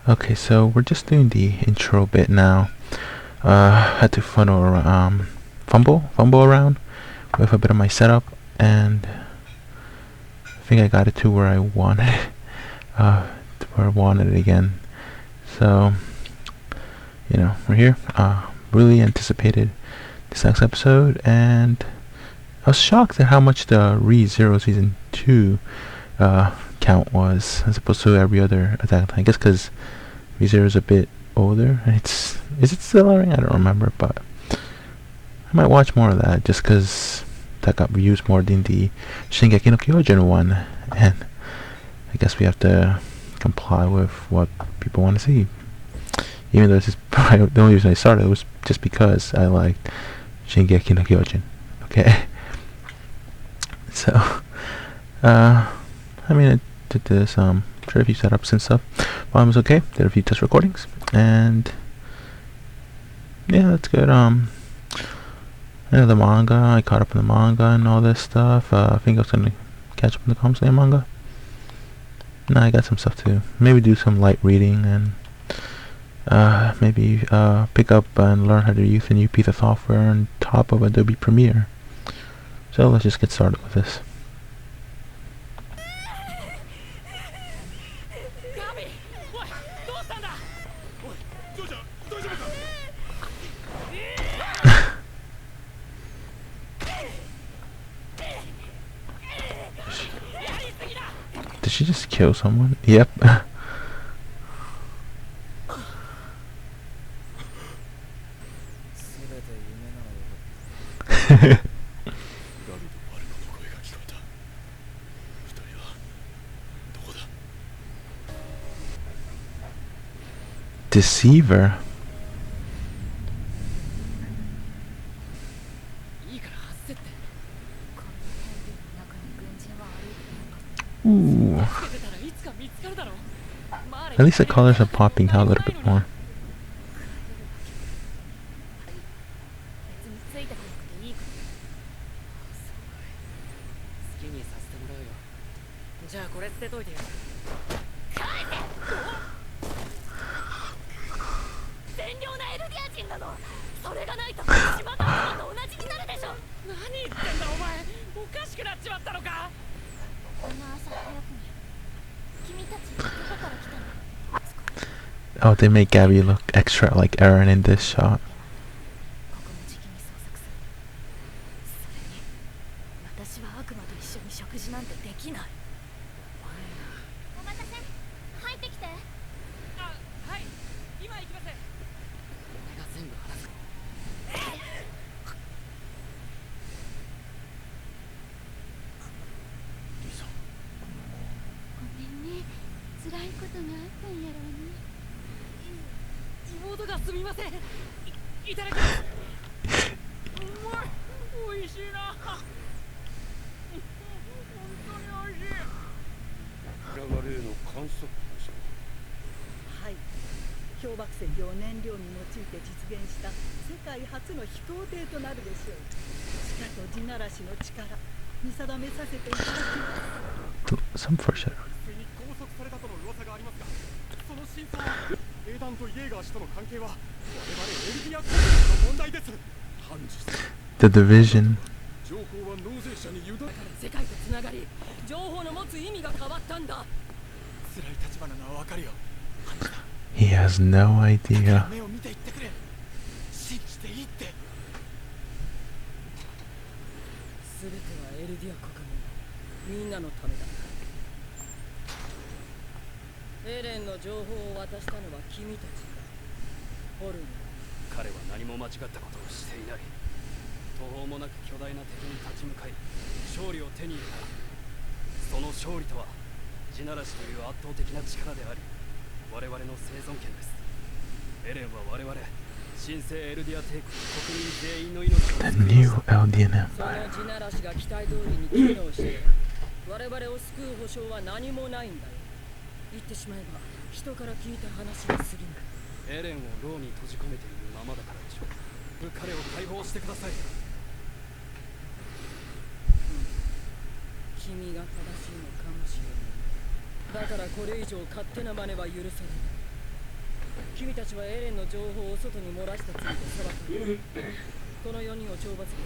Okay, so we're just doing the intro bit now. Had to fumble around with a bit of my setup, and I think I got it to where I wanted it, to where I wanted it again. So, we're here. Really anticipated this next episode, and I was shocked at how much the Re:Zero Season 2 count was, as opposed to every other Attack on Titan. I guess because Re:Zero is a bit older. Is it still airing? I don't remember, but I might watch more of that just because that got views more than the Shingeki no Kyojin one, and I guess we have to comply with what people want to see. Even though this is probably the only reason I started was just because I liked Shingeki no Kyojin. Okay, so I did this tried a few setups and stuff. Volume was okay. Did a few test recordings, and yeah, that's good. The manga, I caught up in the manga and all this stuff. I think I was gonna catch up in the Calm Slayer manga. Nah, I got some stuff too. Maybe do some light reading and maybe pick up and learn how to use the new piece of software on top of Adobe Premiere. So let's just get started with this. Did she just kill someone? Yep. Deceiver. Ooh. At least the colors are popping out a little bit more. Oh, they make Gabby look extra like Eren in this shot. Some foreshadowing. The division. He has no idea. The new Eldian Empire. 君たちはエレンの情報を外に漏らした罪で裁かれる。この4人を懲罰刑。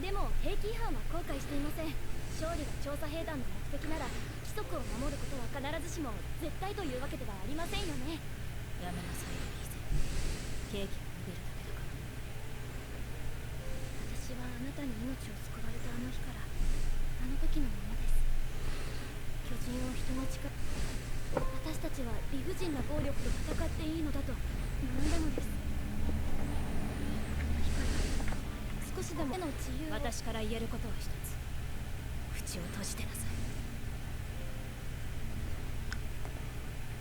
でも兵器違反は後悔していません。勝利が調査兵団の目的なら規則を守ることは必ずしも絶対というわけではありませんよね。やめなさい、ケーキを入れるだけだから。私はあなたに命を救われたあの日からあの時のままです。巨人を人の力、私たちは理不尽な暴力と戦っていいのだと学んだのです。あの日から少しでもの自由を。私から言えることは一つ。口を閉じてなさい。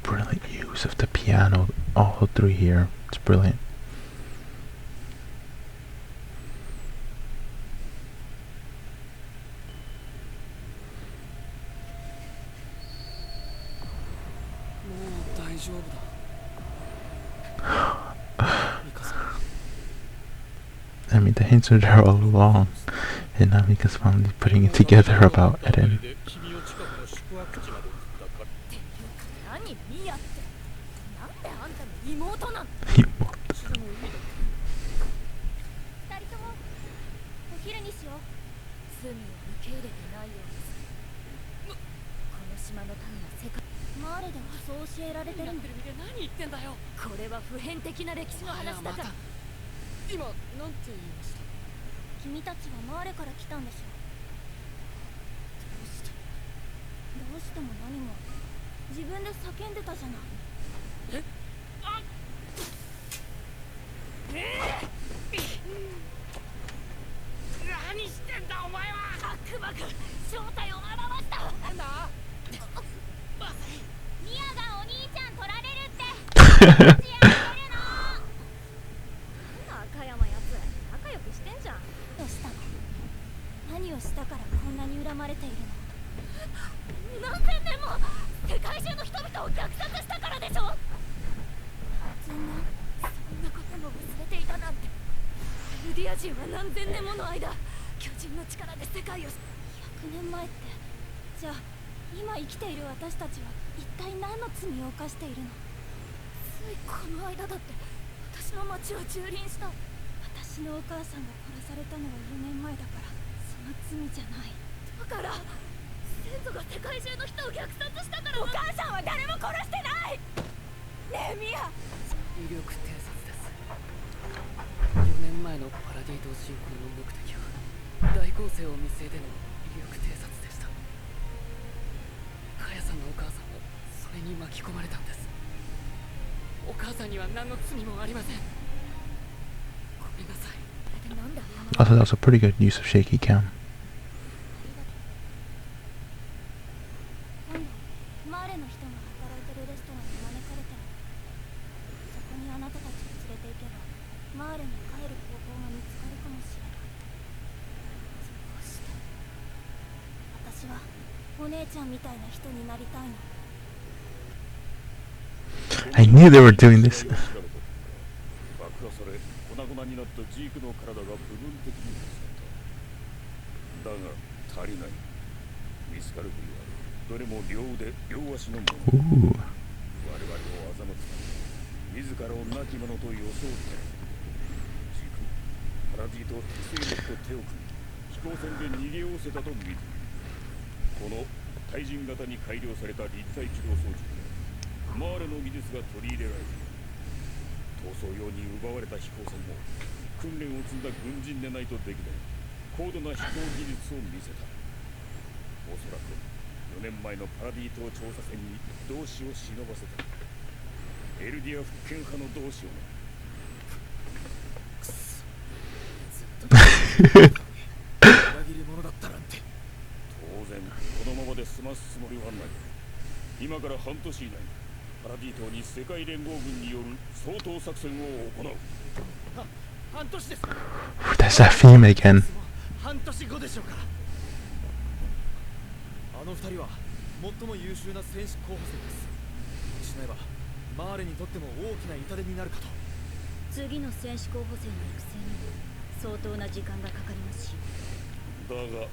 Brilliant use of the piano all through here. It's brilliant. 大丈夫だ。 I mean, the hints are there all along, and Namika's finally putting it together about Eren. 何ミヤって。なんであんたの妹なの。二人ともお昼にしよう。罪を受け入れてないようです。この島の民は世界マーレではそう教えられてるの。何言ってんだよ。これは普遍的な歴史の話だから。今なんて言いました。君たちはマーレから来たんでしょ。どうしても何も自分で叫んでたじゃない。え？あっ！何してんだお前は。悪魔が正体を表した。なんだ？ミヤがお兄ちゃん取られるって。赤山やつ仲良くしてんじゃん。どうしたの？何をしたからこんなに恨まれているの？何千年も世界中の人々を虐殺したからでしょ。そんなことも忘れていたなんて。エルディア人は何千年もの間巨人の力で世界を。100年前ってじゃあ今生きている私たちは一体何の罪を犯しているの？ついこの間だって私の町を蹂躙した。私のお母さんが殺されたのは4年前だからその罪じゃない。だから先祖が世界中の人を虐殺したから。お母さんは誰も殺してない。ねえミヤ。威力偵察です。4年前のパラディ島侵攻の目的は大攻勢を見据えての威力偵察でした。カヤさんのお母さんもそれに巻き込まれたんです。お母さんには何の罪もありません。ごめんなさい。なんで Also, that was a pretty good use of shaky cam. 今度マーレの人が働いてるレストランに招かれてる。そこにあなたたちを連れて行けばマーレに帰る方法が見つかるかもしれない。そうして私はお姉ちゃんみたいな人になりたいの。 I knew they were doing this. 爆破され粉々になったジークの体が部分的に見つかった。だが足りない。見つかる部位はどれも両腕両足のもの。我々を欺くため自らを亡き者と装ってジークパラディとテセイロと手を組み飛行船で逃げ寄せたと見ている。この対人型に改良された立体機動装置でマーレの技術が取り入れられている。逃走用に奪われた飛行船も訓練を積んだ軍人でないとできない高度な飛行技術を見せた。おそらく4年前のパラディ島調査船に同志を忍ばせた。エルディア復権派の同志をな。裏切り者だったなんて。当然このままで済ますつもりはない。今から半年以内パラディ島に世界連合軍による掃討作戦を行う。半年です。 There's that theme again. 半年後でしょうか。あの二人は最も優秀な戦士候補生です。失えばマーレにとっても大きな痛手になるかと。次の戦士候補生の育成にも相当な時間がかかりますし。だが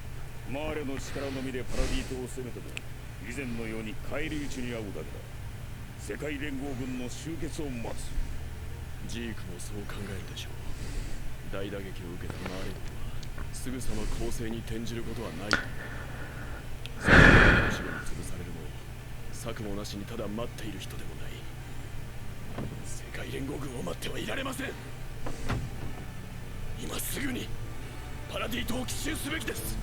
マーレの力のみでパラディ島を攻めても以前のように返り討ちに遭うだけだ。世界連合軍の集結を待つ。ジークもそう考えるでしょう。大打撃を受けたマーレ軍はすぐさま攻勢に転じることはない。その後ろに潰されるのを策もなしにただ待っている人でもない。世界連合軍を待ってはいられません。今すぐにパラディ島を奇襲すべきです。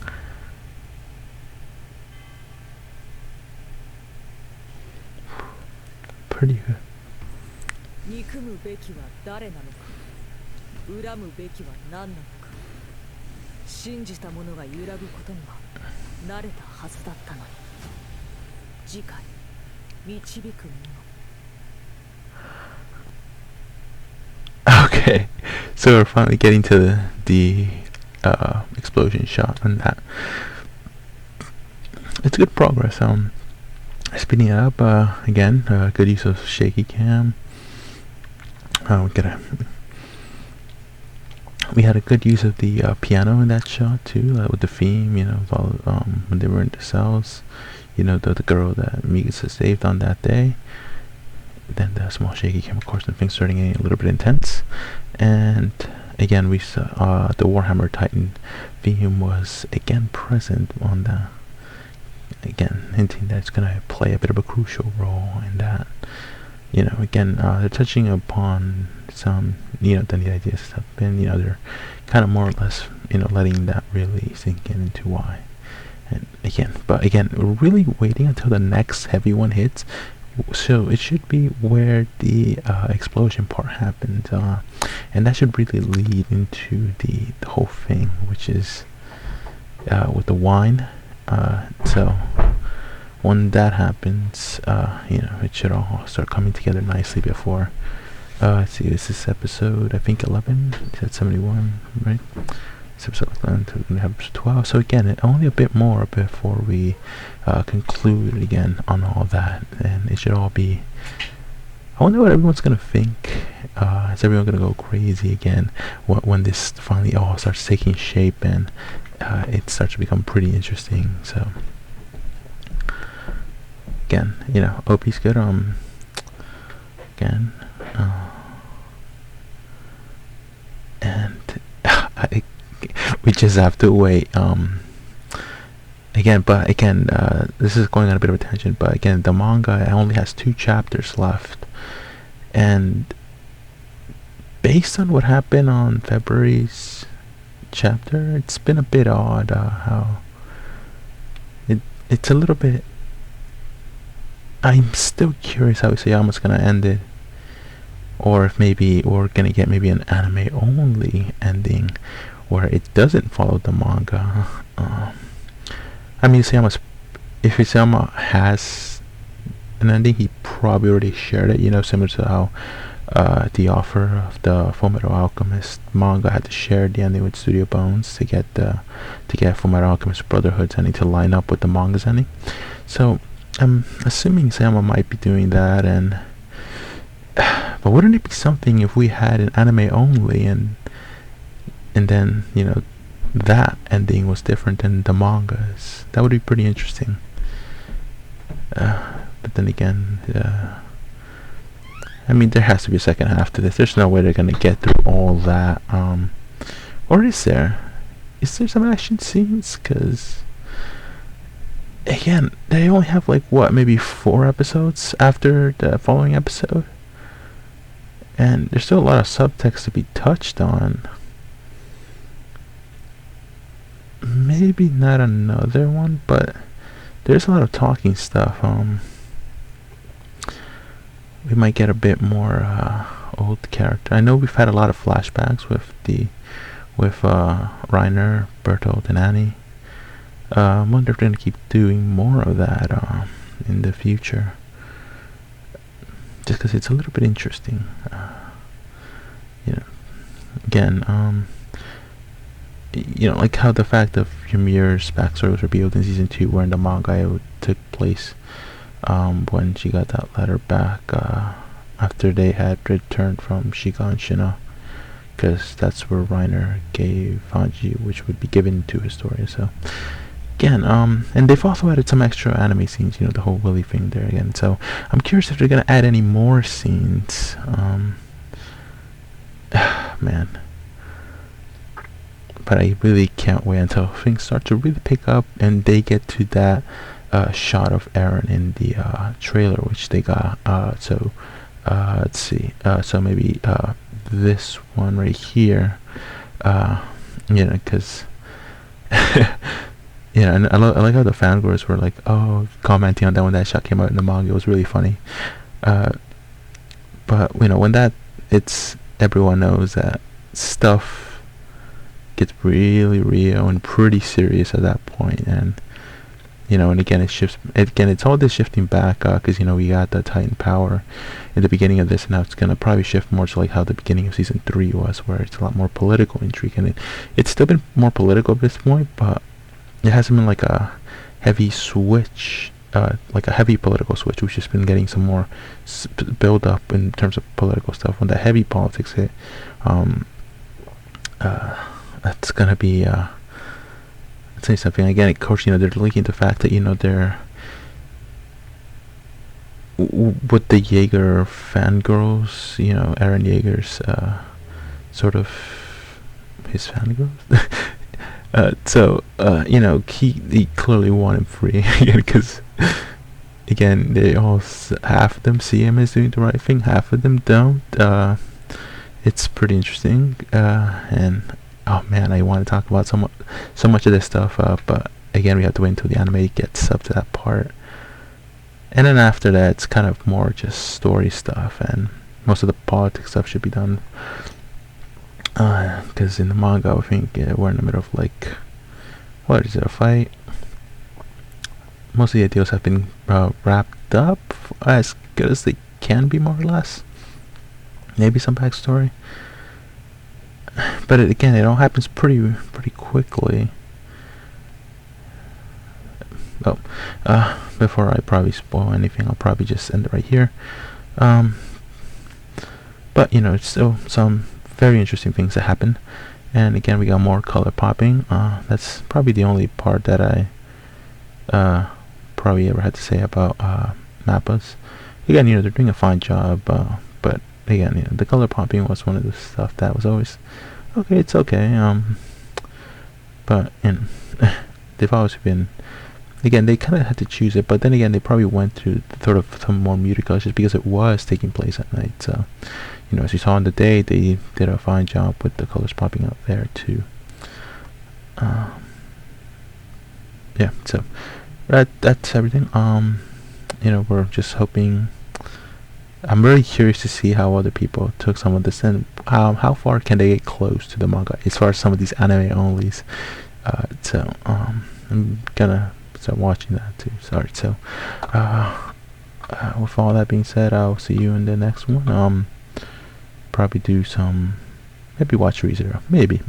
Pretty good. 憎むべきは誰なのか、恨むべきは何なのか。信じた者が揺らぐことには慣れたはずだったのに。次回導く者。Okay, so we're finally getting to the explosion shot and that. It's good progress. Speeding it up again. Good use of shaky cam. We had a good use of the piano in that shot too, with the theme. You know, all, when they were in the cells. You know, the girl that Mikasa saved on that day. Then the small shaky cam, of course, and things starting getting a little bit intense. And again, we saw the Warhammer Titan theme was again present on the, again hinting that it's gonna play a bit of a crucial role in that. You know, again, they're touching upon some, you know, the ideas stuff, and you know, they're kind of more or less, you know, letting that really sink in into why. And again, but again, we're really waiting until the next heavy one hits. So it should be where the explosion part happens, and that should really lead into the whole thing, which is with the wine. So when that happens, you know, it should all start coming together nicely before. Let's see, this is episode, I think 11. Is that 71, right? It's episode 11 to episode 12. So again, only a bit more before we conclude again on all that, and it should all be. I wonder what everyone's gonna think. Is everyone gonna go crazy again when this finally all starts taking shape and it starts to become pretty interesting? So again, you know, OP's good. Again, and we just have to wait. Again, but again, this is going on a bit of a tangent, but again, the manga only has 2 chapters left, and based on what happened on February's chapter, it's been a bit odd how it's a little bit. I'm still curious how Isayama's gonna end it, or if maybe we're gonna get maybe an anime only ending where it doesn't follow the manga. I mean, if Isayama has an ending, he probably already shared it, you know, similar to how the offer of the Fullmetal Alchemist manga had to share the ending with Studio Bones to get Fullmetal Alchemist Brotherhood's ending to line up with the manga's ending. So I'm assuming Isayama might be doing that, and but wouldn't it be something if we had an anime only, and then, you know, that ending was different than the mangas? That would be pretty interesting. But then again, I mean, there has to be a second half to this. There's no way they're gonna get through all that. Or is there? Is there some action scenes? Because again, they only have like what, maybe 4 episodes after the following episode, and there's still a lot of subtext to be touched on. Maybe not another one, but there's a lot of talking stuff. We might get a bit more old character. I know we've had a lot of flashbacks with Reiner, Bertolt, and Annie. I wonder if they're gonna keep doing more of that in the future, just because it's a little bit interesting. You know, again, you know, like how the fact of Ymir's backstory was revealed in season 2, where in the manga it took place when she got that letter back after they had returned from Shiga and Shina, because that's where Reiner gave Hanji, which would be given to Historia. So again, and they've also added some extra anime scenes, you know, the whole Willy thing there again. So I'm curious if they're gonna add any more scenes. Man, but I really can't wait until things start to really pick up and they get to that shot of Eren in the trailer, which they got. So let's see. So maybe this one right here. You know, because you know, and I like how the fangirls were like, oh, commenting on that when that shot came out in the manga. It was really funny. But you know, when everyone knows that stuff gets really real and pretty serious at that point, and you know, and again it's all this shifting back, because you know, we got the Titan power in the beginning of this, and now it's gonna probably shift more to like how the beginning of season 3 was, where it's a lot more political intrigue, and it's still been more political at this point, but it hasn't been like a heavy switch, like a heavy political switch. We've just been getting some more build up in terms of political stuff. When the heavy politics hit, that's gonna be I'll tell you something again. Of course, you know, they're linking the fact that, you know, they're with the Jaeger fangirls, you know, Eren Jaeger's sort of his fangirls. So you know, he clearly won him free because again, they all half of them see him as doing the right thing, half of them don't. It's pretty interesting, and oh man, I want to talk about so much of this stuff, but again, we have to wait until the anime gets up to that part, and then after that, it's kind of more just story stuff, and most of the politics stuff should be done. Because in the manga, I think we're in the middle of like, what is it, a fight? Most of the ideals have been wrapped up as good as they can be, more or less. Maybe some backstory, but again, it all happens pretty quickly. Oh, before I probably spoil anything, I'll probably just end it right here. But you know, it's still some very interesting things that happen, and again, we got more color popping. That's probably the only part that I probably ever had to say about Mappas. Again, you know, they're doing a fine job, but again, you know, the color popping was one of the stuff that was always okay. It's okay. But you know, they've always been. Again, they kind of had to choose it, but then again, they probably went to sort of some more muted colors just because it was taking place at night. So, you know, as you saw in the day, they did a fine job with the colors popping up there too. Yeah, so that's everything. You know, we're just hoping. I'm really curious to see how other people took some of this, and how far can they get close to the manga as far as some of these anime onlys. So I'm gonna start watching that too. Sorry. So with all that being said, I'll see you in the next one. Probably do some, maybe watch ReZero. Maybe.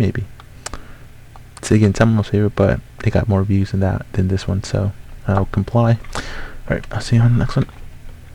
It's again some of my favorite, but they got more views than this one, so I'll comply. Alright, I'll see you on the next one.